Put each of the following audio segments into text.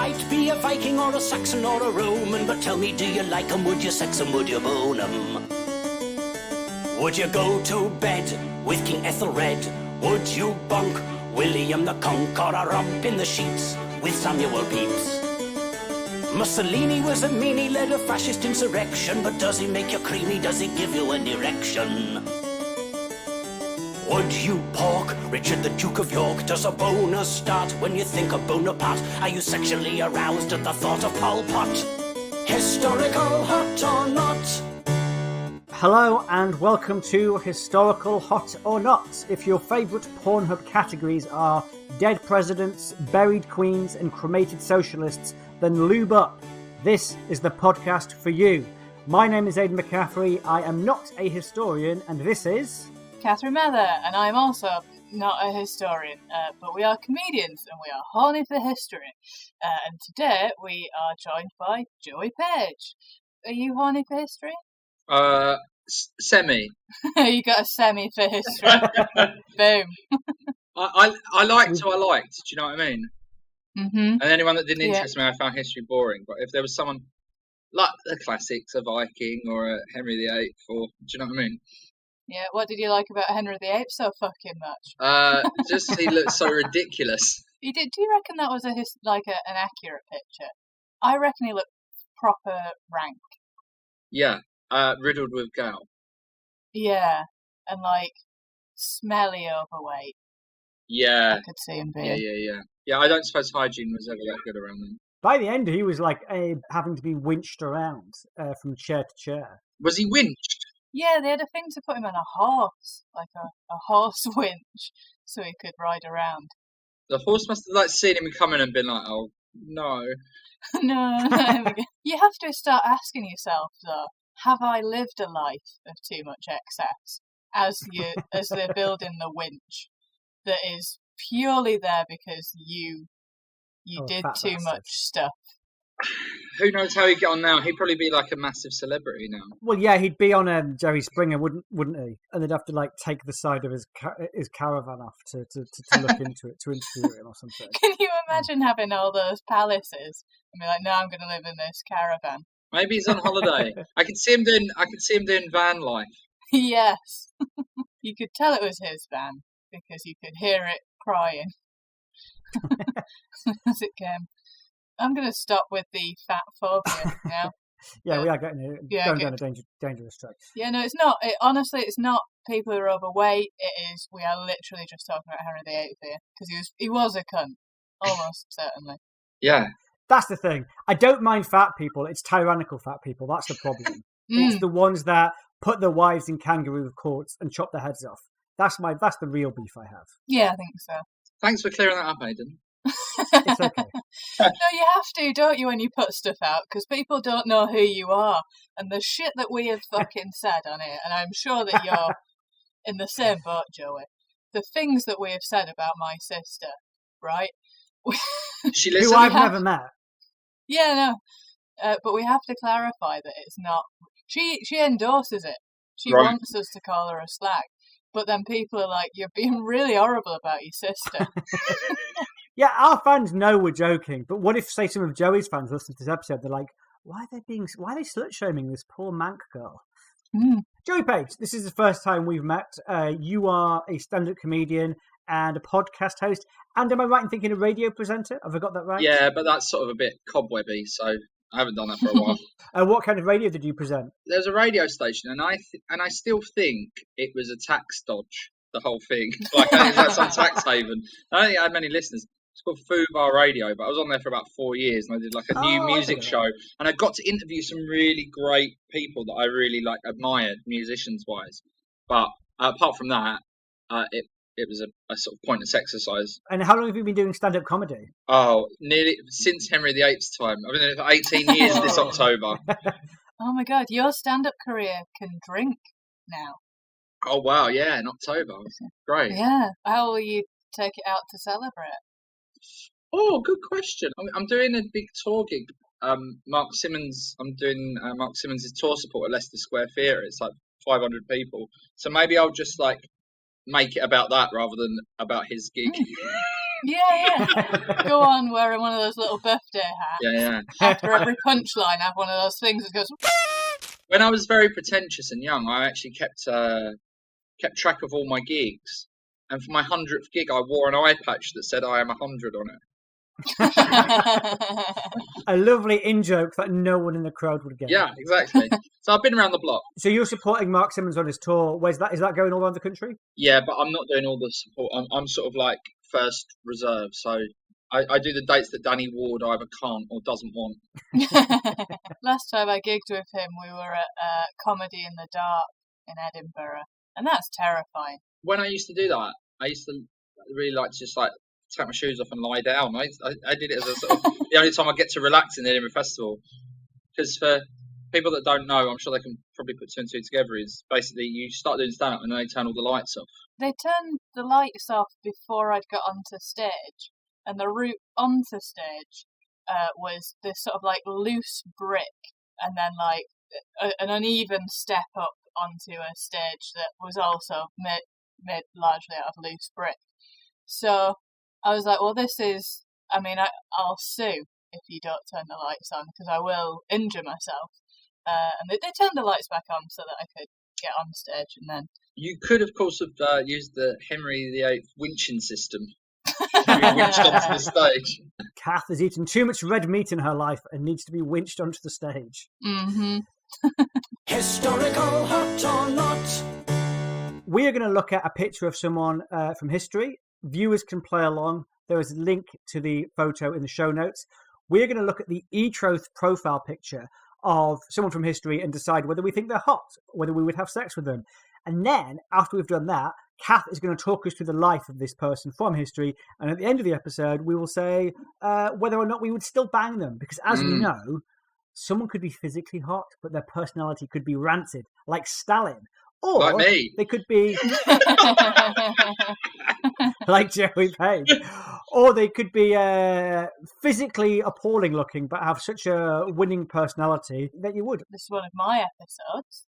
might be a Viking or a Saxon or a Roman, but tell me, do you like 'em? Would you sex 'em? Would you bone 'em? Would you go to bed with King Ethelred? Would you bonk William the Conqueror, romp in the sheets with Samuel Pepys? Mussolini was a meanie, led a fascist insurrection, but does he make you creamy? Does he give you an erection? Would you pork Richard the Duke of York? Does a boner start when you think of Bonaparte? Are you sexually aroused at the thought of Pol Pot? Historical hot or not? Hello and welcome to Historical Hot or Not. If your favourite Pornhub categories are dead presidents, buried queens and cremated socialists, then lube up. This is the podcast for you. My name is Aidan McCaffrey. I am not a historian and this is... Catherine Mather, and I'm also not a historian, but we are comedians and we are horny for history. And today we are joined by Joey Page. Are you horny for history? Semi. You got a semi for history. Boom. I liked who I liked. Do you know what I mean? Mm-hmm. And anyone that didn't interest me, I found history boring. But if there was someone like the classics, a Viking or a Henry VIII, or do you know what I mean? Yeah. What did you like about Henry VIII so fucking much? Just he looked so ridiculous. Do you reckon that was an accurate picture? I reckon he looked proper rank. Yeah. Riddled with gout. Yeah, and like smelly overweight. Yeah. I could see him being. Yeah, I don't suppose hygiene was ever that good around then. By the end, he was like having to be winched around from chair to chair. Was he winched? Yeah, they had a thing to put him on a horse, like a horse winch, so he could ride around. The horse must have seen him coming and been like, oh, no. No. You have to start asking yourself, though, have I lived a life of too much excess as they're building the winch that is purely there because you did too much stuff? Who knows how he'd get on now? He'd probably be like a massive celebrity now. Well, yeah, he'd be on Jerry Springer, wouldn't he? And they'd have to take the side of his caravan off to look into it, to interview him or something. Can you imagine having all those palaces and be like, no, I'm going to live in this caravan? Maybe he's on holiday. I can see him doing van life. Yes. You could tell it was his van because you could hear it crying as it came. I'm going to stop with the fat phobia now. Yeah, we are going down a dangerous track. Yeah, no, it's not. Honestly, it's not people who are overweight. It is. We are literally just talking about Henry VIII here because he was a cunt, almost certainly. Yeah. That's the thing. I don't mind fat people. It's tyrannical fat people. That's the problem. It's the ones that put their wives in kangaroo courts and chop their heads off. That's the real beef I have. Yeah, I think so. Thanks for clearing that up, Aidan. It's okay. No, you have to, don't you, when you put stuff out, because people don't know who you are. And the shit that we have fucking said on it, and I'm sure that you're in the same boat, Joey. The things that we have said about my sister, right? She listens. Who I've never met. Yeah, no. But we have to clarify that it's not... She endorses it. She Right. wants us to call her a slag. But then people are like, you're being really horrible about your sister. Yeah, our fans know we're joking, but what if, say, some of Joey's fans listen to this episode, they're like, why are they slut-shaming this poor Manc girl? Joey Page, this is the first time we've met. You are a stand-up comedian and a podcast host, and am I right in thinking a radio presenter? Have I got that right? Yeah, but that's sort of a bit cobwebby, so I haven't done that for a while. What kind of radio did you present? There's a radio station, and I still think it was a tax dodge, the whole thing. I think it was some tax haven. I don't think I had many listeners. It's called Fubar Radio, but I was on there for about 4 years, and I did a new music show, and I got to interview some really great people that I really admired, musicians-wise. But apart from that, it was a sort of pointless exercise. And how long have you been doing stand-up comedy? Oh, nearly since Henry VIII's time. I've been doing it for 18 years this October. Oh my God, your stand-up career can drink now. Oh wow, yeah, in October. Great. Yeah. How will you take it out to celebrate? Oh, good question. I'm doing a big tour gig. Mark Simmons. I'm doing Mark Simmons' tour support at Leicester Square Theatre. It's 500 people. So maybe I'll just make it about that rather than about his gig. Yeah. Go on wearing one of those little birthday hats. Yeah. After every punchline, have one of those things that goes. When I was very pretentious and young, I actually kept track of all my gigs. And for my 100th gig, I wore an eye patch that said I am 100 on it. A lovely in-joke that no one in the crowd would get. Yeah, exactly. So I've been around the block. So you're supporting Mark Simmons on his tour. Is that going all around the country? Yeah, but I'm not doing all the support. I'm sort of like first reserve. So I do the dates that Danny Ward either can't or doesn't want. Last time I gigged with him, we were at Comedy in the Dark in Edinburgh. And that's terrifying. When I used to do that, I used to really like to just like take my shoes off and lie down. I did it as a sort of the only time I get to relax in the Edinburgh Festival. Because for people that don't know, I'm sure they can probably put two and two together, is basically you start doing stand-up and then they turn all the lights off. They turned the lights off before I'd got onto stage. And the route onto stage was this sort of like loose brick and then like an uneven step up onto a stage that was also made largely out of loose brick. So I was like, well, this is, I mean, I'll sue if you don't turn the lights on because I will injure myself. And they turned the lights back on so that I could get on stage and then... You could, of course, have used the Henry VIII winching system. Winched onto the stage. Kath has eaten too much red meat in her life and needs to be winched onto the stage. Mm-hmm. Historical hot or not? We are going to look at a picture of someone from history. Viewers can play along. There is a link to the photo in the show notes. We're going to look at the e-troth profile picture of someone from history and decide whether we think they're hot, whether we would have sex with them. And then, after we've done that, Kath is going to talk us through the life of this person from history. And at the end of the episode, we will say whether or not we would still bang them. Because as we know, someone could be physically hot, but their personality could be rancid, like Stalin. Or like me. They could be like Joey Page. Or they could be physically appalling looking, but have such a winning personality that you would. This is one of my episodes.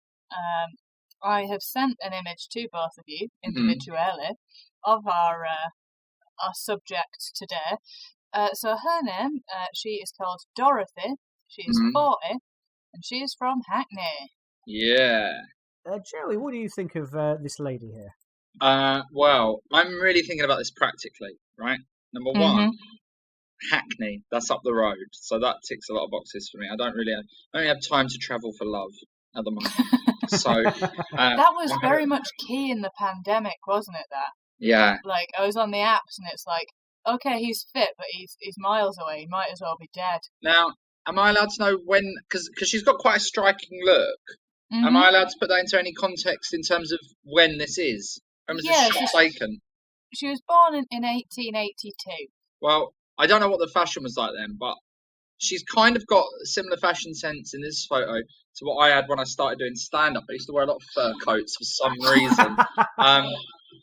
I have sent an image to both of you individually of our subject today. So her name, she is called Dorothy. She is 40, and she is from Hackney. Yeah. Joey, what do you think of this lady here? Well, I'm really thinking about this practically, right? Number one, Hackney, that's up the road. So that ticks a lot of boxes for me. I only have time to travel for love at the moment. So that was very much key in the pandemic, wasn't it? That like I was on the apps and it's like, okay, he's fit, but he's miles away. He might as well be dead. Now, am I allowed to know when? Because she's got quite a striking look. Am I allowed to put that into any context in terms of when this is? When was this shot taken? She was born in 1882. Well, I don't know what the fashion was like then, but she's kind of got a similar fashion sense in this photo to what I had when I started doing stand-up. I used to wear a lot of fur coats for some reason.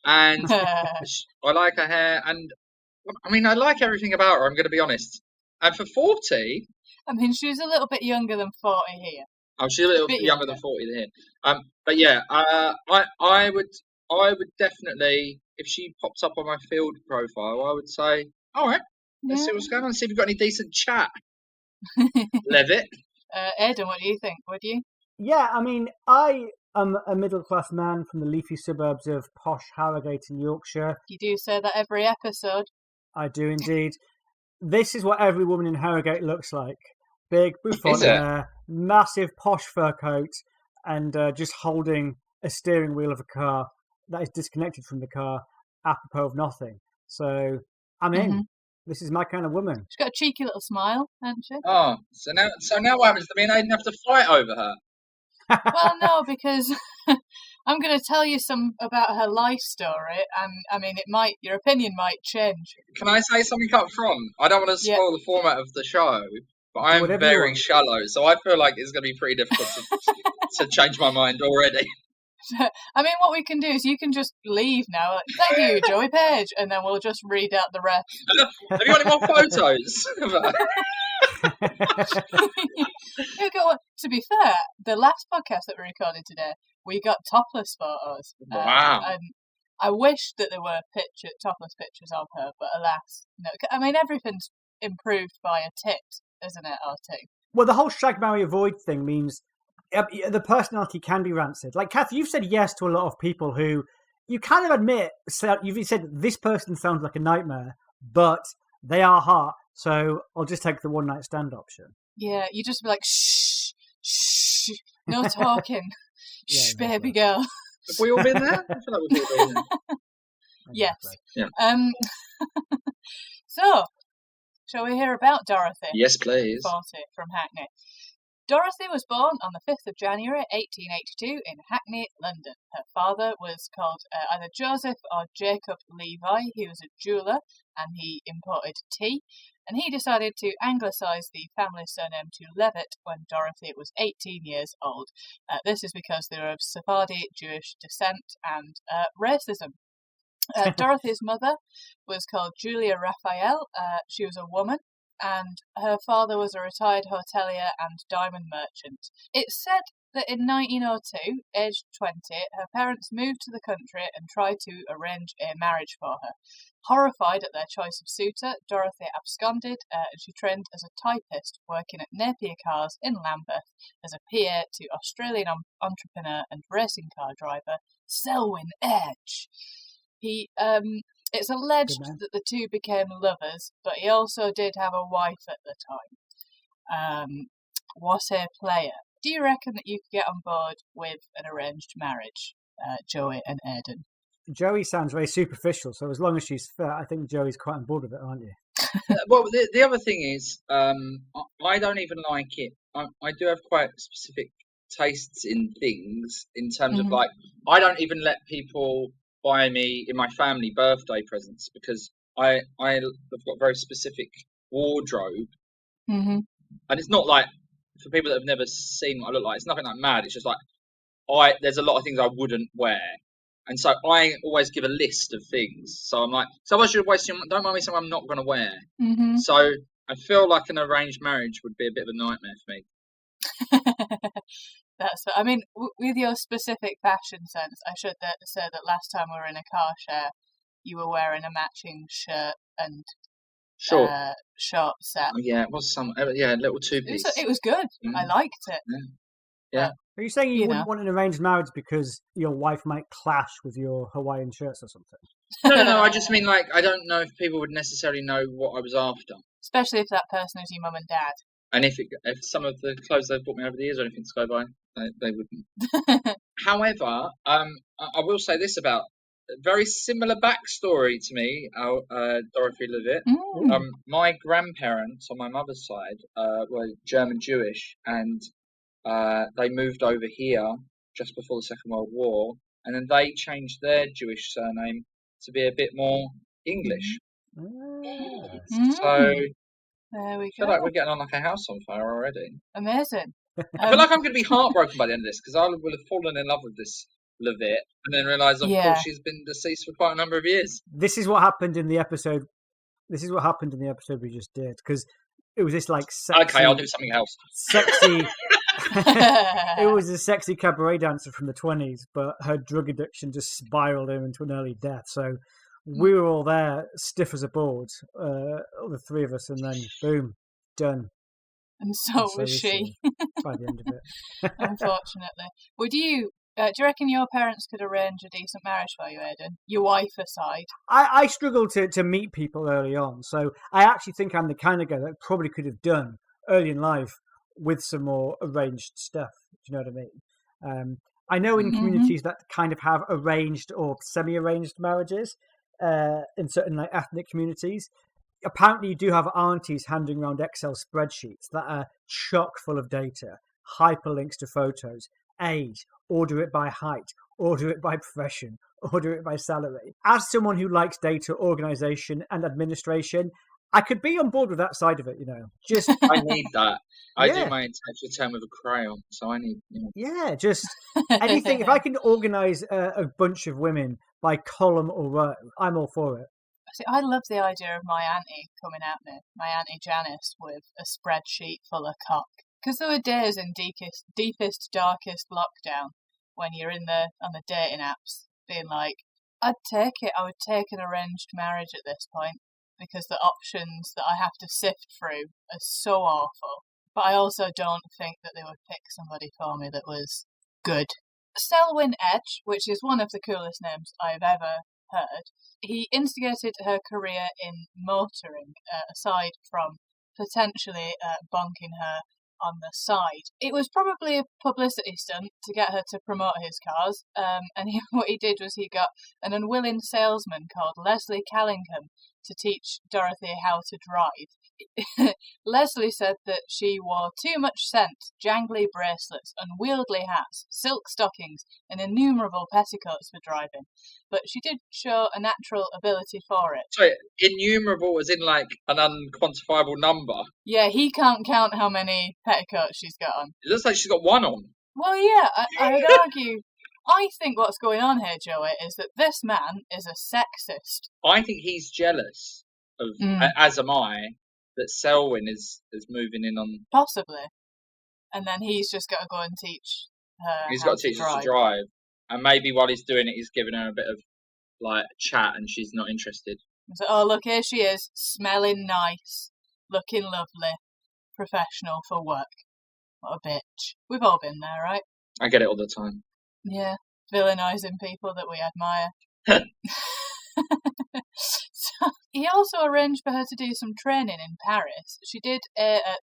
And I like her hair, and I mean, I like everything about her, I'm going to be honest. And for 40... I mean, she was a little bit younger than 40 here. Oh, she's a little bit younger than 40 here. But yeah, I would definitely, if she popped up on my field profile, I would say, all right, let's see what's going on, see if you've got any decent chat. Levitt. Aidan, what do you think? Would you? Yeah, I mean, I am a middle-class man from the leafy suburbs of posh Harrogate in Yorkshire. You do say that every episode. I do indeed. This is what every woman in Harrogate looks like. Big, bouffant hair, massive posh fur coat, and just holding a steering wheel of a car that is disconnected from the car, apropos of nothing. So, I'm in. This is my kind of woman. She's got a cheeky little smile, hasn't she? Oh, so now what happens to me and Aidan have to fight over her? Well, no, because I'm going to tell you some about her life story, and I mean, your opinion might change. Can I say something up front? I don't want to spoil the format of the show, but I'm very shallow, so I feel like it's going to be pretty difficult to change my mind already. I mean, what we can do is you can just leave now. Like, thank you, Joey Page, and then we'll just read out the rest. Have you got any more photos? To be fair, the last podcast that we recorded today, we got topless photos. Wow. And I wish that there were topless pictures of her, but alas, no. I mean, everything's improved by a tit, isn't it, RT? Well, the whole shag, marry, avoid thing means the personality can be rancid. Like, Kath, you've said yes to a lot of people who you kind of admit, you've said this person sounds like a nightmare, but they are hot, so I'll just take the one-night stand option. Yeah, you just be like, shh, shh, no talking, shh, Yeah, baby girl. Have we all been there? I feel like we've all been there. Yes. Yeah. So, shall we hear about Dorothy? Yes, please. 40 from Hackney. Dorothy was born on the 5th of January 1882 in Hackney, London. Her father was called either Joseph or Jacob Levi. He was a jeweller and he imported tea. And he decided to anglicise the family surname to Levitt when Dorothy was 18 years old. This is because they were of Sephardi Jewish descent and racism. Dorothy's mother was called Julia Raphael. She was a woman, and her father was a retired hotelier and diamond merchant. It's said that in 1902, aged 20, her parents moved to the country and tried to arrange a marriage for her. Horrified at their choice of suitor, Dorothy absconded and she trained as a typist, working at Napier Cars in Lambeth as a PA to Australian entrepreneur and racing car driver Selwyn Edge. It's alleged that the two became lovers, but he also did have a wife at the time. What a player. Do you reckon that you could get on board with an arranged marriage, Joey and Aidan? Joey sounds very superficial, so as long as she's fair, I think Joey's quite on board with it, aren't you? Well, the other thing is, I don't even like it. I do have quite specific tastes in things, in terms of, like, I don't even let people buy me in my family birthday presents because I've got very specific wardrobe, and it's not like, for people that have never seen what I look like, it's nothing like mad. It's just like there's a lot of things I wouldn't wear, and so I always give a list of things. So I'm like, so I should waste. Don't mind me something I'm not going to wear. So I feel like an arranged marriage would be a bit of a nightmare for me. I mean, with your specific fashion sense, I should say that last time we were in a car share, you were wearing a matching shirt and short set. Yeah, it was a little two-piece. It was good. I liked it. Yeah. Are you saying you wouldn't want an arranged marriage because your wife might clash with your Hawaiian shirts or something? No. I just mean, like, I don't know if people would necessarily know what I was after. Especially if that person is your mum and dad. And if some of the clothes they've bought me over the years or anything to go by, they wouldn't. However, I will say this about a very similar backstory to me, Dorothy Levitt. My grandparents on my mother's side were German Jewish, and they moved over here just before the Second World War, and then they changed their Jewish surname to be a bit more English. So there we I feel like we're getting on like a house on fire already. Amazing. I feel like I'm going to be heartbroken by the end of this because I will have fallen in love with this Levitt and then realise, of course, she's been deceased for quite a number of years. This is what happened in the episode. This is what happened in the episode we just did, because it was this like sexy. Okay, I'll do something else. Sexy. It was a sexy cabaret dancer from the 20s, but her drug addiction just spiraled him into an early death. So we were all there, stiff as a board, the three of us, and then boom, done. And so was she. By the end of it. Unfortunately. Would you, do you reckon your parents could arrange a decent marriage for you, Aidan? Your wife aside. I struggled to meet people early on, so I actually think I'm the kind of guy that probably could have done early in life with some more arranged stuff. Do you know what I mean? I know in communities that kind of have arranged or semi-arranged marriages, in certain like ethnic communities, apparently you do have aunties handing around Excel spreadsheets that are chock full of data, hyperlinks to photos, age, order it by height, order it by profession, order it by salary. As someone who likes data organization and administration, I could be on board with that side of it, you know. Just I need that. I do my intellectual term with a crayon, so I need, you know. Yeah, just anything. If I can organise a bunch of women by column or row, I'm all for it. See, I love the idea of my auntie coming at me, my auntie Janice, with a spreadsheet full of cock. Because there were days in deepest, darkest lockdown when you're on the dating apps being like, I'd take it. I would take an arranged marriage at this point because the options that I have to sift through are so awful. But I also don't think that they would pick somebody for me that was good. Selwyn Edge, which is one of the coolest names I've ever heard, he instigated her career in motoring, aside from potentially bonking her on the side. It was probably a publicity stunt to get her to promote his cars, and what he did was he got an unwilling salesman called Leslie Callingham to teach Dorothy how to drive. Leslie said that she wore too much scent, jangly bracelets, unwieldy hats, silk stockings, and innumerable petticoats for driving. But she did show a natural ability for it. So innumerable as in like an unquantifiable number. Yeah, he can't count how many petticoats she's got on. It looks like she's got one on. Well, yeah, I would argue. I think what's going on here, Joey, is that this man is a sexist. I think he's jealous of, as am I, that Selwyn is moving in on. Possibly. And then he's just got to go and teach her. He's got to teach her to drive. And maybe while he's doing it, he's giving her a bit of like chat and she's not interested. So, oh, look, here she is, smelling nice, looking lovely, professional for work. What a bitch. We've all been there, right? I get it all the time. Yeah, villainising people that we admire. So, he also arranged for her to do some training in Paris. She did,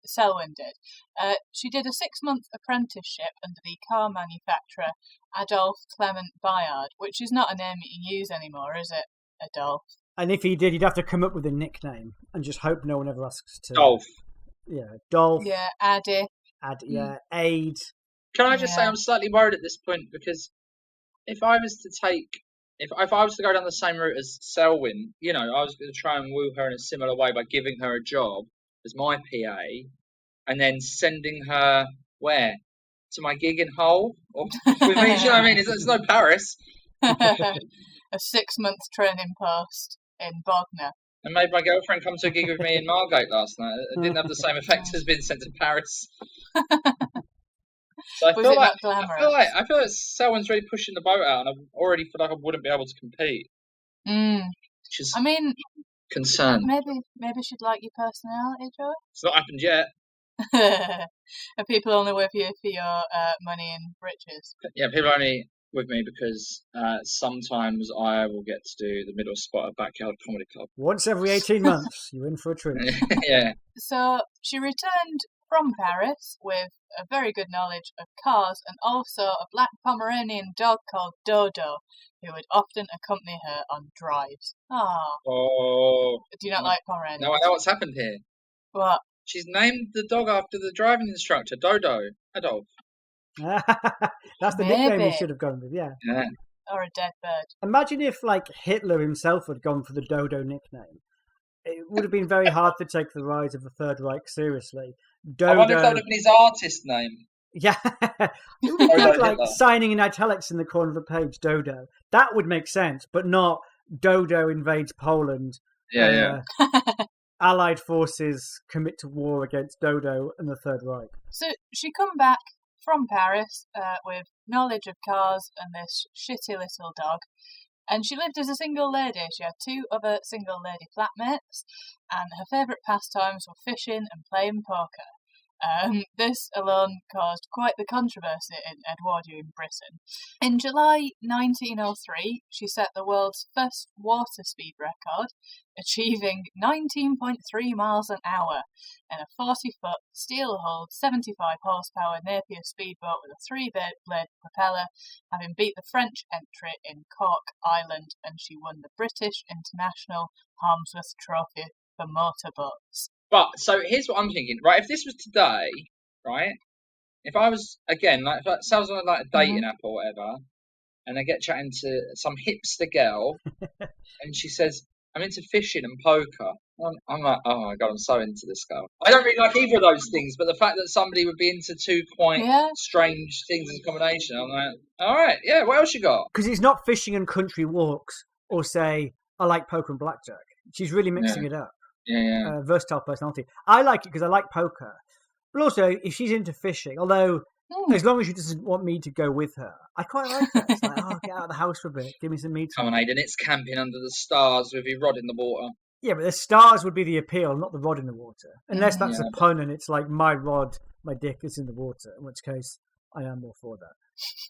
Selwyn did. She did a 6-month apprenticeship under the car manufacturer Adolphe Clement Bayard, which is not a name you can use anymore, is it, Adolphe? And if he did, he'd have to come up with a nickname and just hope no one ever asks to. Dolph. Yeah, Dolph. Yeah, Addy. Yeah, Aid. Can I just say I'm slightly worried at this point because if I was to go down the same route as Selwyn, you know, I was going to try and woo her in a similar way by giving her a job as my PA and then sending her where? To my gig in Hull? Or with me, do you know what I mean? It's no Paris. A 6-month training post in Bognor. And made my girlfriend come to a gig with me in Margate last night. It didn't have the same effect as being sent to Paris. So I feel like Selwyn's really pushing the boat out, and I already feel like I wouldn't be able to compete. Which is concern. Maybe she'd like your personality, Joe. It's not happened yet. Are people only with you for your money and riches? Yeah, people are only with me because sometimes I will get to do the middle spot at Backyard Comedy Club. Once every 18 months, you're in for a treat. Yeah. So she returned from Paris with a very good knowledge of cars and also a black Pomeranian dog called Dodo, who would often accompany her on drives. Oh. Do you not like Pomeranians? No, I know what's happened here. What? She's named the dog after the driving instructor, Dodo. Adolf. That's the nickname he should have gone with, yeah. Or a dead bird. Imagine if, like, Hitler himself had gone for the Dodo nickname. It would have been very hard to take the rise of the Third Reich seriously. Dodo... I wonder if that would have been his artist name. Yeah. It would be good, like, signing in italics in the corner of the page, Dodo. That would make sense, but not Dodo invades Poland. Yeah. Allied forces commit to war against Dodo and the Third Reich. So she come back from Paris with knowledge of cars and this shitty little dog. And she lived as a single lady. She had 2 other single lady flatmates, and her favourite pastimes were fishing and playing poker. This alone caused quite the controversy in Edwardian Britain. In July 1903, she set the world's first water speed record, achieving 19.3 miles an hour in a 40-foot, steel-hulled, 75-horsepower Napier speedboat with a 3-blade propeller, having beat the French entry in Cork Island, and she won the British International Harmsworth Trophy for motorboats. But, so here's what I'm thinking, right? If this was today, right? If I was, again, like, if I was on like a dating app or whatever, and I get chatting to some hipster girl, and she says, I'm into fishing and poker. I'm like, oh my God, I'm so into this girl. I don't really like either of those things, but the fact that somebody would be into 2 quite strange things as a combination, I'm like, all right, yeah, what else you got? Because it's not fishing and country walks, or say, I like poker and blackjack. She's really mixing it up. Yeah. Versatile personality. I like it because I like poker. But also, if she's into fishing, although As long as she doesn't want me to go with her. I quite like that. It's like, oh, get out of the house for a bit. Give me some me Come time. on, Aidan, it's camping under the stars with your rod in the water. Yeah, but the stars would be the appeal, not the rod in the water. Unless that's Yeah, a pun and it's like my rod, my dick is in the water, in which case I am all for that.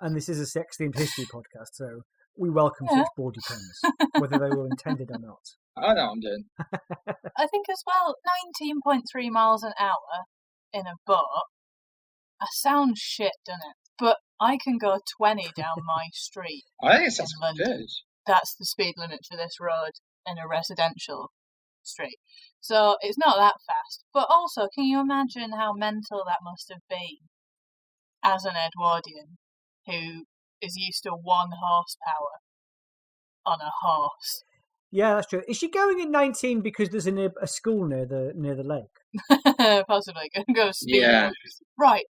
And this is a sex-themed history podcast, so we welcome such bawdy puns, whether they were intended or not. I know what I'm doing. I think as well, 19.3 miles an hour in a boat, that sounds shit, doesn't it? But I can go 20 down my street. I think it sounds in London. good. That's the speed limit for this road in a residential street. So it's not that fast. But also, can you imagine how mental that must have been as an Edwardian who is used to 1 horsepower on a horse? Yeah, that's true. Is she going in 19 because there's a school near the lake? Possibly. Go speed Yeah. bumps. Right.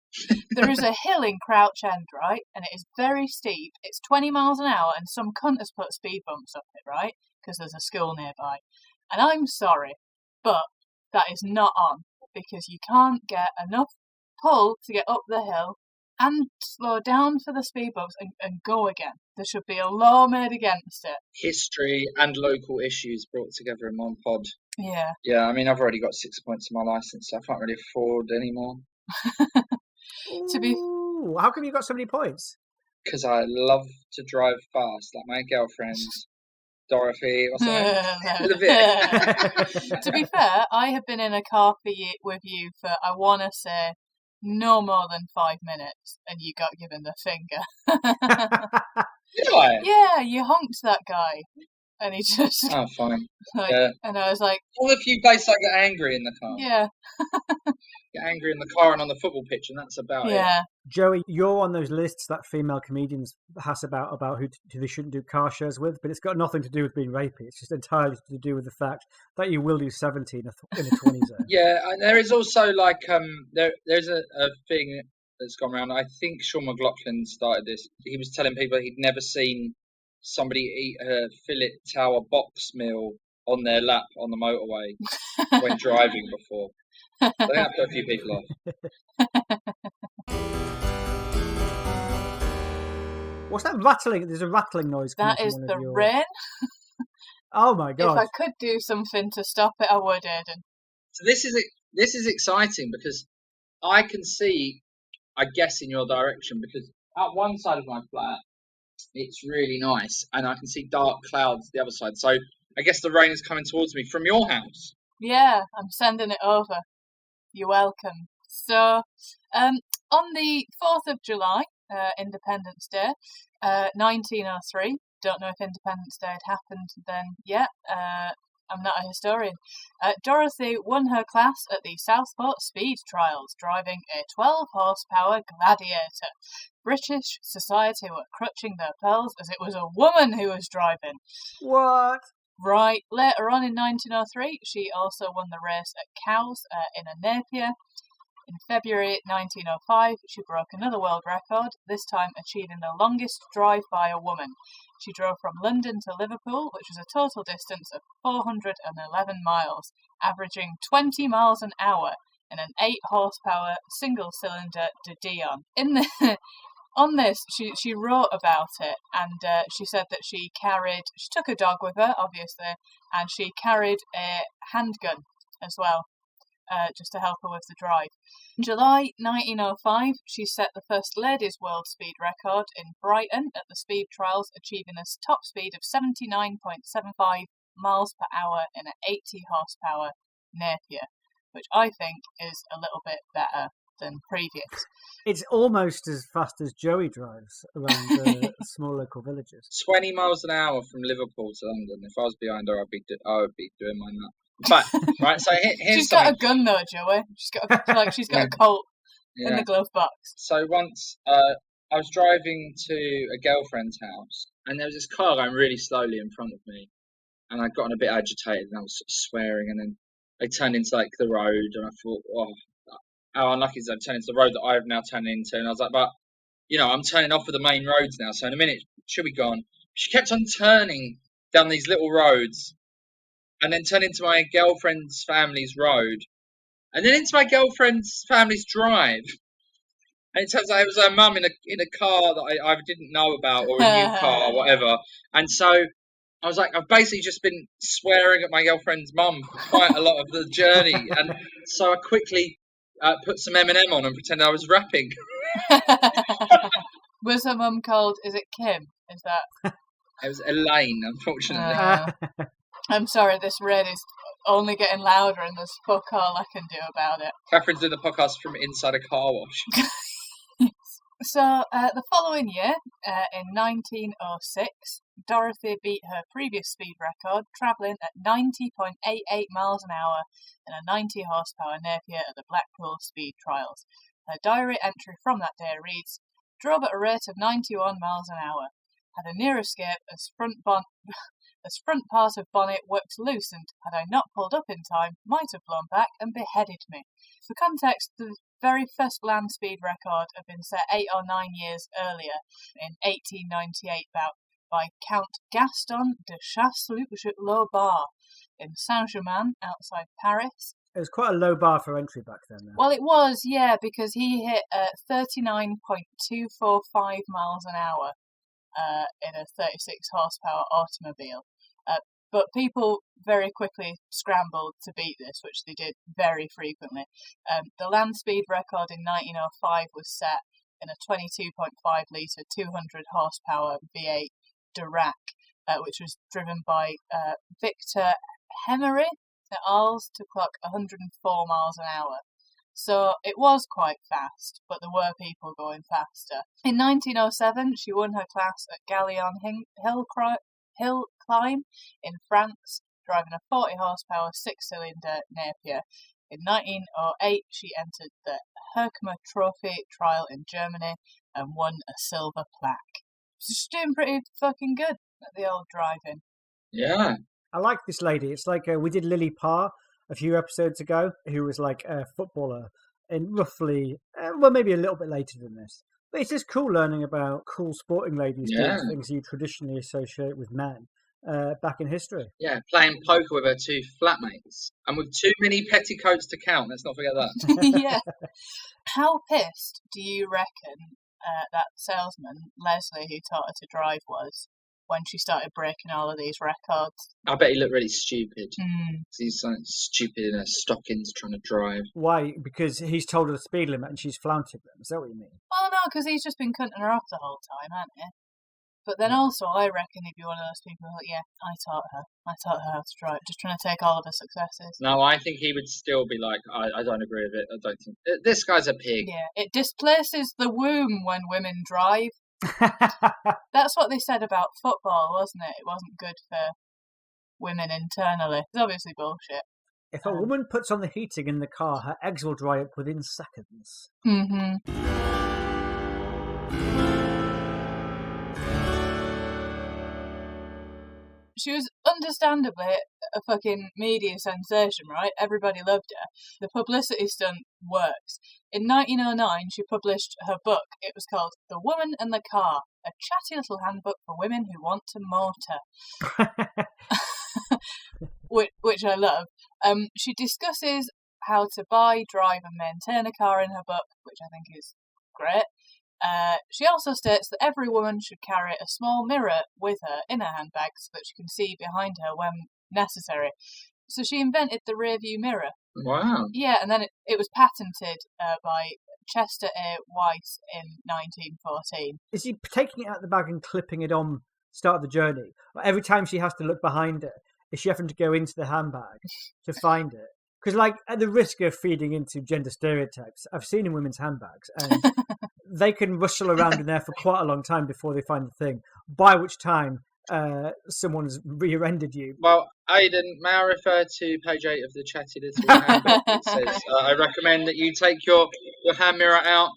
There is a hill in Crouch End, right? And it is very steep. It's 20 miles an hour, and some cunt has put speed bumps up it, right? Because there's a school nearby. And I'm sorry, but that is not on, because you can't get enough pull to get up the hill and slow down for the speed bumps and go again. There should be a law made against it. History and local issues brought together in one pod. Yeah. Yeah, I mean, I've already got 6 points on my licence, so I can't really afford any more. To be Ooh, how come you got so many points? Because I love to drive fast, like my girlfriend, Dorothy, what's her name? Levitt. To be fair, I have been in a car with you for, I want to say, no more than 5 minutes, and you got given the finger. Did I? Yeah, you honked that guy, and he just, Oh, fine. like, Yeah. and I was like, All the few places I get angry in the car. yeah, Get angry in the car and on the football pitch, and that's about it. yeah. Joey, you're on those lists that female comedians has about who they shouldn't do car shares with, but it's got nothing to do with being rapey. It's just entirely to do with the fact that you will do 70 in a 20 zone. Yeah, and there is also like there's a thing that's gone around. I think Sean McLaughlin started this. He was telling people he'd never seen somebody eat a fillet tower box meal on their lap on the motorway when driving before. I think that put a few people off. What's that rattling? There's a rattling noise coming That from is one the of your... rain. Oh my god. If I could do something to stop it, I would, Aidan. So this is exciting because I can see, I guess, in your direction, because at one side of my flat it's really nice, and I can see dark clouds the other side. So I guess the rain is coming towards me from your house. Yeah, I'm sending it over. You're welcome. So, on the 4th of July, Independence Day, 1903, don't know if Independence Day had happened then yet, I'm not a historian, Dorothy won her class at the Southport Speed Trials, driving a 12-horsepower Gladiator. British society were clutching their pearls as it was a woman who was driving. What? Right, later on in 1903, she also won the race at Cowes in a Napier. In February 1905, she broke another world record, this time achieving the longest drive by a woman. She drove from London to Liverpool, which was a total distance of 411 miles, averaging 20 miles an hour in an 8-horsepower single-cylinder de Dion. On this, she wrote about it, and she said that she took a dog with her, obviously, and she carried a handgun as well, just to help her with the drive. In July 1905, she set the first ladies' world speed record in Brighton at the speed trials, achieving a top speed of 79.75 miles per hour in an 80-horsepower Napier, which I think is a little bit better than previous. It's almost as fast as Joey drives around small local villages. 20 miles an hour from Liverpool to London. If I was behind her, I would be doing mine that. But right, so here's She's something. got a gun though, Joey. She's got a Colt in the glove box. So once I was driving to a girlfriend's house, and there was this car going really slowly in front of me, and I got on a bit agitated, and I was sort of swearing, and then they turned into like the road, and I thought, oh, how unlucky is that I've turned into the road that I've now turned into, and I was like, but I'm turning off of the main roads now, so in a minute she'll be gone. She kept on turning down these little roads, and then turned into my girlfriend's family's road, and then into my girlfriend's family's drive. And it turns out it was her mum in a car that I didn't know about, or a new car or whatever. And so I was like, I've basically just been swearing at my girlfriend's mum for quite a lot of the journey. And so I quickly put some M&M on and pretended I was rapping. Was her mum called, is it Kim? Is that? It was Elaine, unfortunately. I'm sorry, this red is only getting louder and there's fuck all I can do about it. Catherine's doing the podcast from inside a car wash. So, the following year, in 1906, Dorothy beat her previous speed record, travelling at 90.88 miles an hour in a 90-horsepower Napier at the Blackpool Speed Trials. Her diary entry from that day reads, drove at a rate of 91 miles an hour, had a near escape as front part of bonnet worked loose and, had I not pulled up in time, might have blown back and beheaded me. For context, the very first land speed record had been set 8 or 9 years earlier, in 1898, by Count Gaston de Chasseloup-Bar in Saint-Germain, outside Paris. It was quite a low bar for entry back then. Though. Well, it was, yeah, because he hit 39.245 miles an hour in a 36-horsepower automobile. But people very quickly scrambled to beat this, which they did very frequently. The land speed record in 1905 was set in a 22.5-litre, 200-horsepower V8 Dirac, which was driven by Victor Hemery at Arles to clock 104 miles an hour. So it was quite fast, but there were people going faster. In 1907, she won her class at Gallion Hill Climb in France, driving a 40-horsepower 6-cylinder Napier. In 1908, she entered the Herkimer Trophy trial in Germany and won a silver plaque. She's doing pretty fucking good at the old driving. Yeah. I like this lady. It's like we did Lily Parr a few episodes ago, who was like a footballer in roughly, well, maybe a little bit later than this. But it's just cool learning about cool sporting ladies doing things you traditionally associate with men back in history. Yeah, playing poker with her two flatmates. And with too many petticoats to count, let's not forget that. Yeah. How pissed do you reckon that salesman, Leslie, who taught her to drive, was when she started breaking all of these records? I bet he looked really stupid. He's like stupid in her stockings trying to drive. Why? Because he's told her the speed limit and she's flaunted them. Is that what you mean? Well, no, because he's just been cutting her off the whole time, hasn't he? But then also, I reckon he'd be one of those people like, yeah, I taught her how to drive, just trying to take all of her successes. No, I think he would still be like, I don't agree with it. I don't think this guy's a pig. Yeah, it displaces the womb when women drive. That's what they said about football, wasn't it? It wasn't good for women internally. It's obviously bullshit. If a woman puts on the heating in the car, her eggs will dry up within seconds. She was understandably a fucking media sensation, right? Everybody loved her. The publicity stunt works. In 1909, she published her book. It was called The Woman and the Car, a chatty little handbook for women who want to motor. which I love. She discusses how to buy, drive and maintain a car in her book, which I think is great. She also states that every woman should carry a small mirror with her in her handbag so that she can see behind her when necessary. So she invented the rear view mirror. Wow. Yeah, and then it was patented by Chester A. Weiss in 1914. Is she taking it out of the bag and clipping it on start of the journey? Or every time she has to look behind her, is she having to go into the handbag to find it? Because, like, at the risk of feeding into gender stereotypes, I've seen in women's handbags, and they can rustle around in there for quite a long time before they find the thing, by which time someone's rear-ended you. Well, Aidan, may I refer to page 8 of the Chatty Little Handbook? It says, I recommend that you take your hand mirror out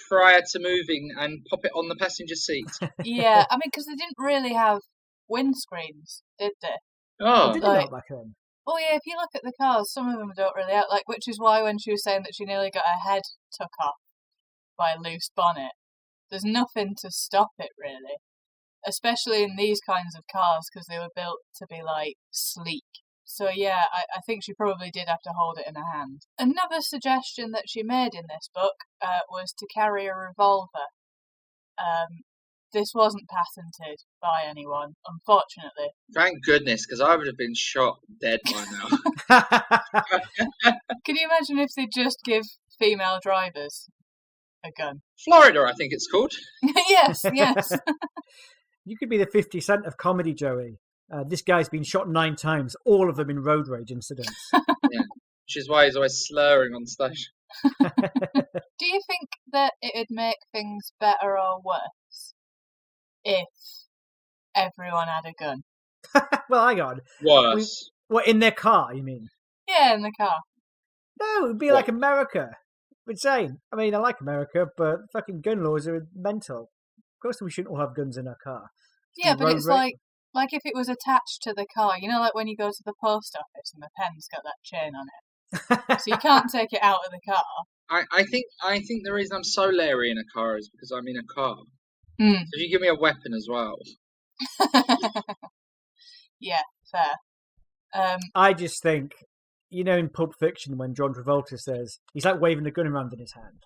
prior to moving and pop it on the passenger seat. Yeah, I mean, because they didn't really have windscreens, did they? Oh, Did they not back then? Oh yeah, if you look at the cars, some of them don't really out, like, which is why when she was saying that she nearly got her head took off by a loose bonnet, there's nothing to stop it really, especially in these kinds of cars because they were built to be like sleek, So yeah, I think she probably did have to hold it in her hand. Another suggestion that she made in this book was to carry a revolver. This wasn't patented by anyone, unfortunately. Thank goodness, because I would have been shot dead by now. Can you imagine if they just give female drivers a gun? Florida, I think it's called. Yes. You could be the 50 Cent of comedy, Joey. This guy's been shot 9 times, all of them in road rage incidents. Yeah. Which is why he's always slurring on stage. Do you think that it'd make things better or worse if everyone had a gun? Well, hang on. Worse. What, in their car, you mean? Yeah, in the car. No, it'd be like America. Insane. I mean, I like America, but fucking gun laws are mental. Of course we shouldn't all have guns in our car. Yeah, but it's like if it was attached to the car. You know, like when you go to the post office and the pen's got that chain on it. So you can't take it out of the car. I think the reason I'm so leery in a car is because I'm in a car. Mm. So you give me a weapon as well. Yeah, fair. I just think, you know, in Pulp Fiction when John Travolta says, he's like waving a gun around in his hand.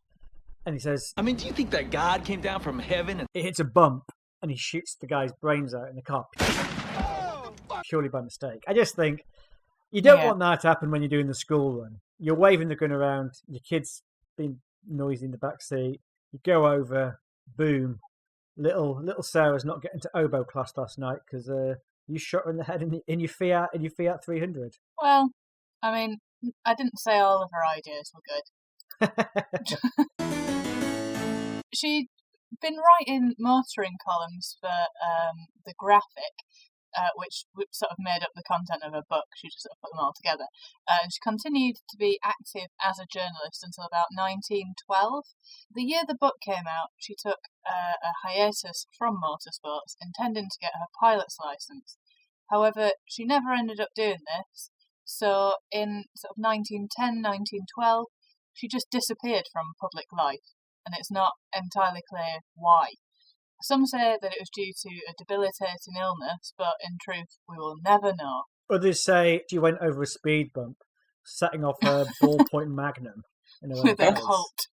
And he says, I mean, do you think that God came down from heaven and... It hits a bump and he shoots the guy's brains out in the car. Purely by mistake. I just think, you don't want that to happen when you're doing the school run. You're waving the gun around, your kid's being noisy in the back seat. You go over, boom. Little Sarah's not getting to oboe class last night because you shot her in the head in your Fiat 300. Well, I mean, I didn't say all of her ideas were good. She'd been writing motoring columns for The Graphic, which sort of made up the content of her book. She just sort of put them all together. And she continued to be active as a journalist until about 1912. The year the book came out, she took a hiatus from motorsports, intending to get her pilot's license. However, she never ended up doing this. So in sort of 1910, 1912, she just disappeared from public life, and it's not entirely clear why. Some say that it was due to a debilitating illness, but in truth, we will never know. Others say she went over a speed bump, setting off her ballpoint magnum in her With a cult.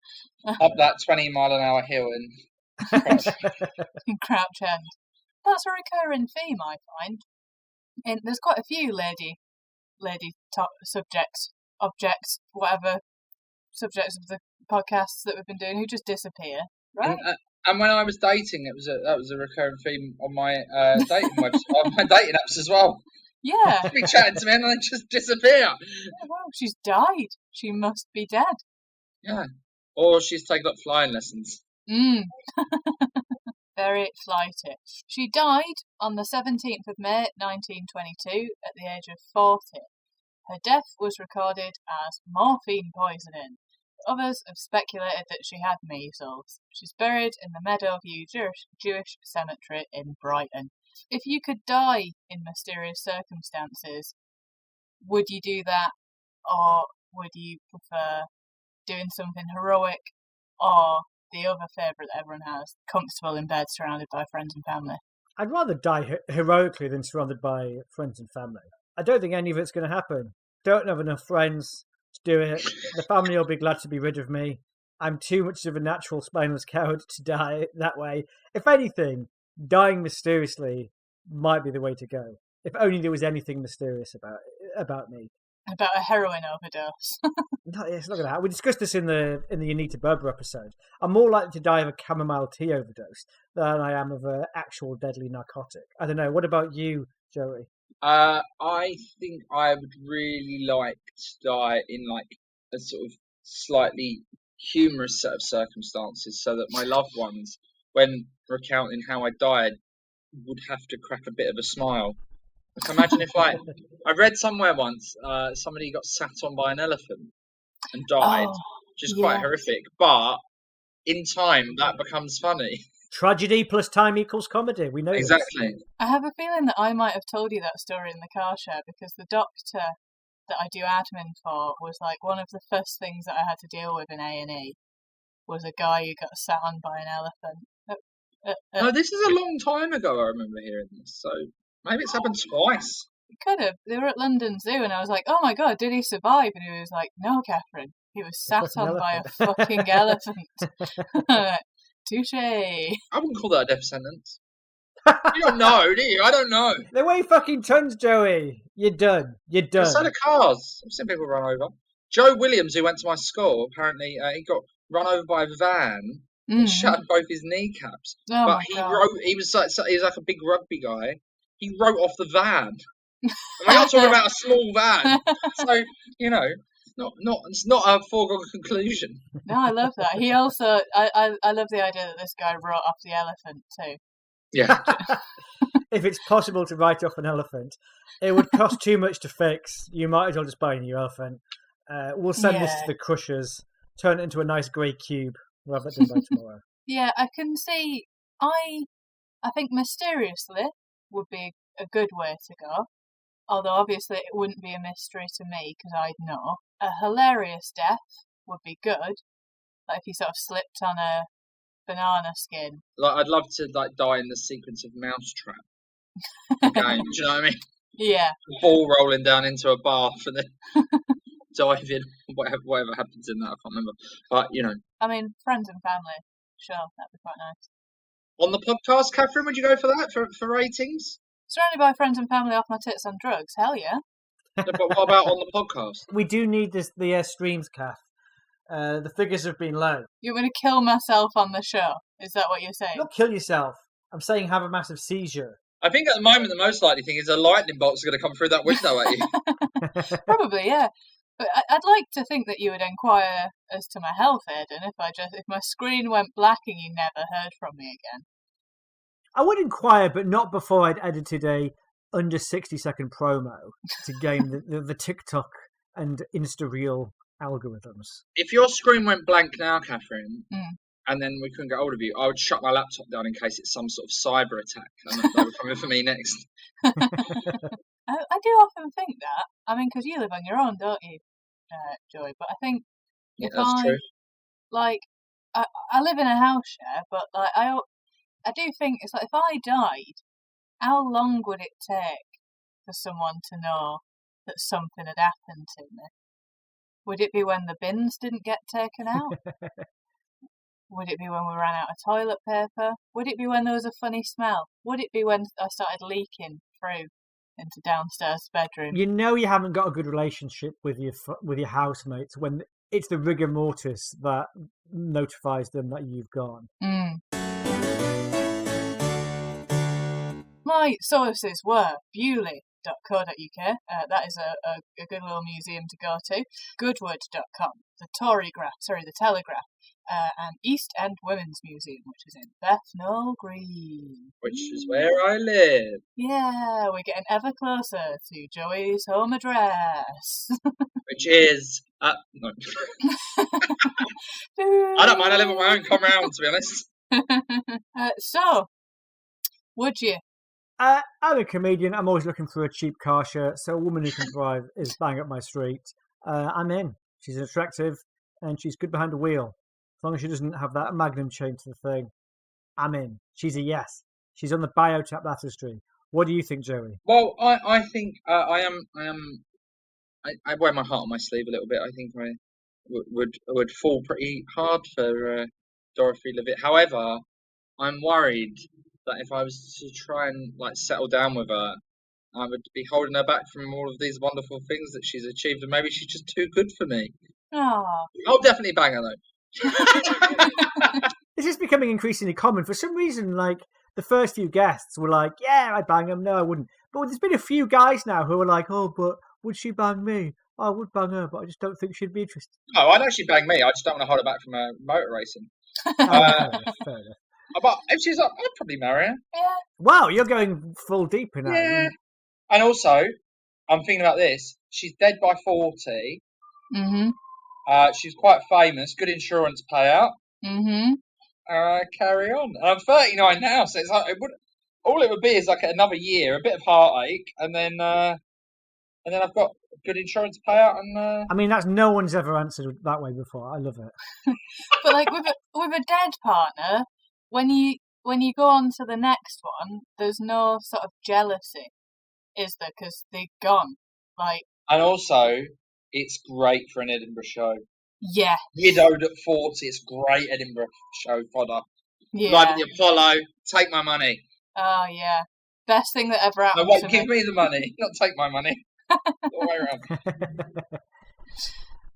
Up that 20-mile-an-hour hill in Crouch End. That's a recurring theme, I find. And there's quite a few lady top subjects, objects, whatever subjects of the podcasts that we've been doing who just disappear, right? And when I was dating, that was a recurring theme on my dating on my dating apps as well. Yeah. She'd be chatting to me and then just disappear. Yeah, well, she's died. She must be dead. Yeah. Or she's taken up flying lessons. Very flighty. She died on the 17th of May 1922 at the age of 40. Her death was recorded as morphine poisoning. Others have speculated that she had measles. She's buried in the Meadowview Jewish Cemetery in Brighton. If you could die in mysterious circumstances, would you do that, or would you prefer doing something heroic, or the other favourite that everyone has, comfortable in bed surrounded by friends and family? I'd rather die heroically than surrounded by friends and family. I don't think any of it's going to happen. Don't have enough friends to do it. The family will be glad to be rid of me. I'm too much of a natural spineless coward to die that way. If anything, dying mysteriously might be the way to go. If only there was anything mysterious about me. About a heroin overdose. No, it's not going to happen. We discussed this in the Anita Berber episode. I'm more likely to die of a chamomile tea overdose than I am of an actual deadly narcotic. I don't know. What about you, Joey? I think I would really like to die in like a sort of slightly humorous set of circumstances, so that my loved ones, when recounting how I died, would have to crack a bit of a smile. Like, imagine if, like, I read somewhere once, somebody got sat on by an elephant and died, which is quite horrific. But in time, that becomes funny. Tragedy plus time equals comedy. We know exactly. This. I have a feeling that I might have told you that story in the car share, because the doctor that I do admin for was like one of the first things that I had to deal with in A&E was a guy who got sat on by an elephant. No, this is a long time ago. I remember hearing this, so maybe it's happened twice. He could have. They were at London Zoo, and I was like, "Oh my god, did he survive?" And he was like, "No, Catherine, he was sat on by a fucking elephant." Touche. I wouldn't call that a death sentence. You don't know, do you? I don't know. They weigh fucking tons, Joey. You're done. You're done. So do cars. I've seen people run over. Joe Williams, who went to my school, apparently he got run over by a van and shattered both his kneecaps. Oh but my he God. wrote. He was like a big rugby guy. He wrote off the van. And we're not talking about a small van. So it's not a foregone conclusion. No, I love that. He also, I love the idea that this guy wrote off the elephant too. Yeah. If it's possible to write off an elephant, it would cost too much to fix. You might as well just buy a new elephant. We'll send this to the crushers, turn it into a nice grey cube. We'll have it done by tomorrow. Yeah, I can see. I think mysteriously would be a good way to go. Although obviously it wouldn't be a mystery to me because I'd know. A hilarious death would be good. Like if you sort of slipped on a banana skin. Like I'd love to die in the sequence of Mousetrap. Game. Do you know what I mean? Yeah. Ball rolling down into a bath and then diving. Whatever happens in that, I can't remember. But I mean, friends and family. Sure, that'd be quite nice. On the podcast, Catherine, would you go for that for ratings? Surrounded by friends and family off my tits on drugs. Hell yeah. No, but what about on the podcast? We do need the streams, Kath. The figures have been low. You want me to kill myself on the show? Is that what you're saying? Not kill yourself. I'm saying have a massive seizure. I think at the moment the most likely thing is a lightning bolt's going to come through that window at you. Probably, yeah. But I'd like to think that you would inquire as to my health, Aidan, if my screen went black and you never heard from me again. I would inquire, but not before I'd edited a under 60-second promo to gain the TikTok and Insta-Reel algorithms. If your screen went blank now, Catherine, and then we couldn't get hold of you, I would shut my laptop down in case it's some sort of cyber attack and they were coming for me next. I do often think that. I mean, because you live on your own, don't you, Joey? But I think That's true. Like, I live in a house share, but like I do think it's like if I died, how long would it take for someone to know that something had happened to me? Would it be when the bins didn't get taken out? Would it be when we ran out of toilet paper? Would it be when there was a funny smell? Would it be when I started leaking through into downstairs bedroom? You know you haven't got a good relationship with your housemates when it's the rigor mortis that notifies them that you've gone. My sources were Bewley.co.uk. That is a good little museum to go to. Goodwood.com, the Telegraph, and East End Women's Museum, which is in Bethnal Green. Which is where I live. Yeah, we're getting ever closer to Joey's home address. Which is... no. I don't mind, I live on my own, come round, to be honest. So, would you? I'm a comedian. I'm always looking for a cheap car shirt, so a woman who can drive is bang up my street. I'm in. She's attractive, and she's good behind the wheel. As long as she doesn't have that Magnum chain to the thing, I'm in. She's a yes. She's on the Biotap Baptistry. What do you think, Joey? Well, I think I wear my heart on my sleeve a little bit. I think I would fall pretty hard for Dorothy Levitt. However, I'm worried that if I was to try and settle down with her, I would be holding her back from all of these wonderful things that she's achieved, and maybe she's just too good for me. Oh. I'll definitely bang her though. This is becoming increasingly common. For some reason, the first few guests were like, yeah, I'd bang him. No, I wouldn't. But there's been a few guys now who are like, oh, but would she bang me? I would bang her, but I just don't think she'd be interested. Oh, I'd actually bang me. I just don't want to hold her back from motor racing. Fair enough. But if she's up, I'd probably marry her. Yeah. Wow, you're going full deep in that. Yeah. And also, I'm thinking about this. She's dead by 40. Mm-hmm. She's quite famous. Good insurance payout. Mm-hmm. Carry on. And I'm 39 now, so it's all it would be is another year, a bit of heartache, and then I've got good insurance payout. And I mean, that's no one's ever answered that way before. I love it. But with a dead partner, when you go on to the next one, there's no sort of jealousy is there? Because they're gone. Like, And also, it's great for an Edinburgh show. yeah. Widowed at 40, it's great Edinburgh show fodder. Yeah. Live at the Apollo, take my money. Oh, yeah. Best thing that ever No, happened what? to Give me. me the money, not take my money. All the way around.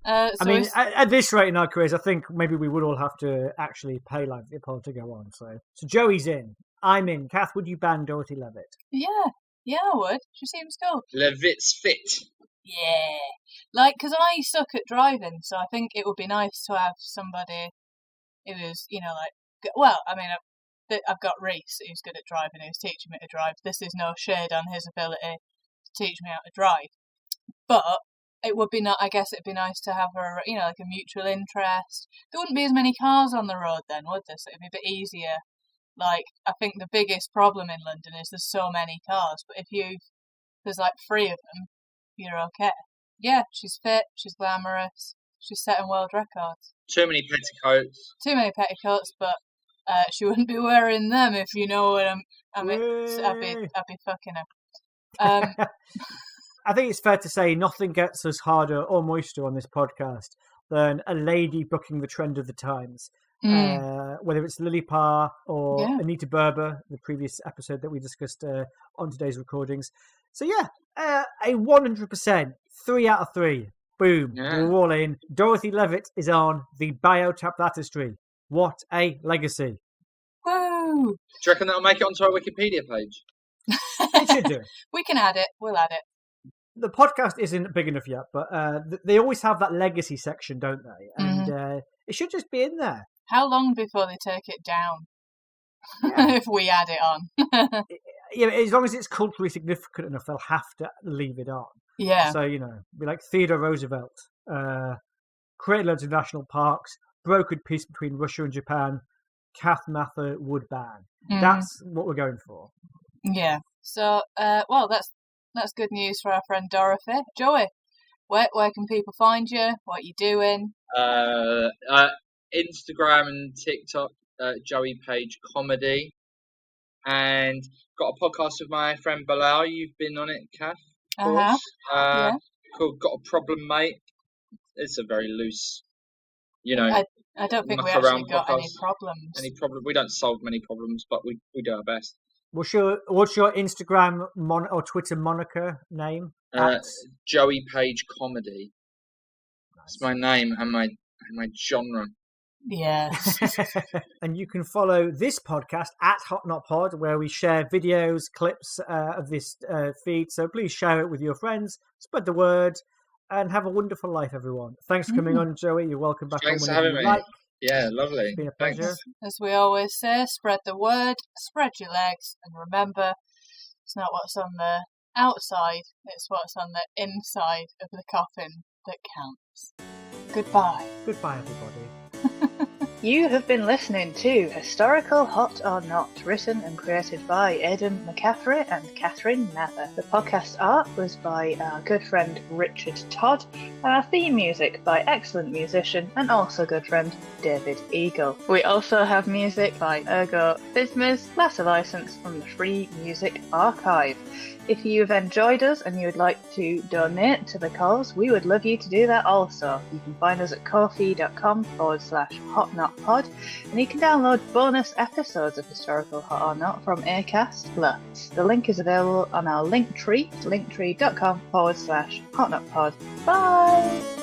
I mean, at this rate in our careers, I think maybe we would all have to actually pay Live at the Apollo to go on. So Joey's in. I'm in. Kath, would you ban Dorothy Levitt? Yeah, I would. She seems cool. Levitt's fit. Yeah. Like, because I suck at driving, so I think it would be nice to have somebody who's, well, I mean, I've got Reese, who's good at driving, who's teaching me to drive. This is no shade on his ability to teach me how to drive. But it would be I guess it'd be nice to have a mutual interest. There wouldn't be as many cars on the road then, would there? So it'd be a bit easier. Like, I think the biggest problem in London is there's so many cars, but there's like 3 of them, you're okay. Yeah, she's fit, she's glamorous, she's setting world records. Too many petticoats. Too many petticoats, but she wouldn't be wearing them, if you know what I mean. I'd be fucking her. I think it's fair to say nothing gets us harder or moister on this podcast than a lady booking the trend of the times. Whether it's Lily Parr or Anita Berber, the previous episode that we discussed on today's recordings. So a 100%, 3 out of 3. Boom, we're all in. Dorothy Levitt is on the Biotap Tapestry. What a legacy. Woo! Do you reckon that'll make it onto our Wikipedia page? It should do. We can add it. We'll add it. The podcast isn't big enough yet, but they always have that legacy section, don't they? And it should just be in there. How long before they take it down? Yeah. If we add it on. As long as it's culturally significant enough, they'll have to leave it on. Yeah. So, be like Theodore Roosevelt, created loads of national parks, brokered peace between Russia and Japan, Kath Mather would ban. That's what we're going for. Yeah. So, that's good news for our friend Dorothy. Joey, where can people find you? What are you doing? Instagram and TikTok, Joey Page Comedy. And got a podcast with my friend Bilal. You've been on it, Kath. Called Got a Problem, Mate. It's a very loose, I don't think we actually got any problems. We don't solve many problems, but we do our best. What's your Instagram or Twitter moniker name? Joey Page Comedy. That's my name and my genre. Yes. And you can follow this podcast at Hot Not Pod, where we share videos, clips of this feed. So please share it with your friends, spread the word, and have a wonderful life, everyone. Thanks for coming on, Joey. You're welcome back. Thanks for having me. Yeah, lovely. It's been a pleasure. As we always say, spread the word, spread your legs, and remember, it's not what's on the outside, it's what's on the inside of the coffin that counts. Goodbye. Goodbye, everybody. You have been listening to Historical Hot or Not, written and created by Aidan McCaffrey and Catherine Mather. The podcast art was by our good friend Richard Todd, and our theme music by excellent musician and also good friend David Eagle. We also have music by Ergo Bizmiz, plus a license from the Free Music Archive. If you've enjoyed us and you would like to donate to the cause, we would love you to do that also. You can find us at ko-fi.com/hotnotpod, and you can download bonus episodes of Historical Hot or Not from Acast Plus. The link is available on our Linktree, linktree.com/hotnotpod. Bye!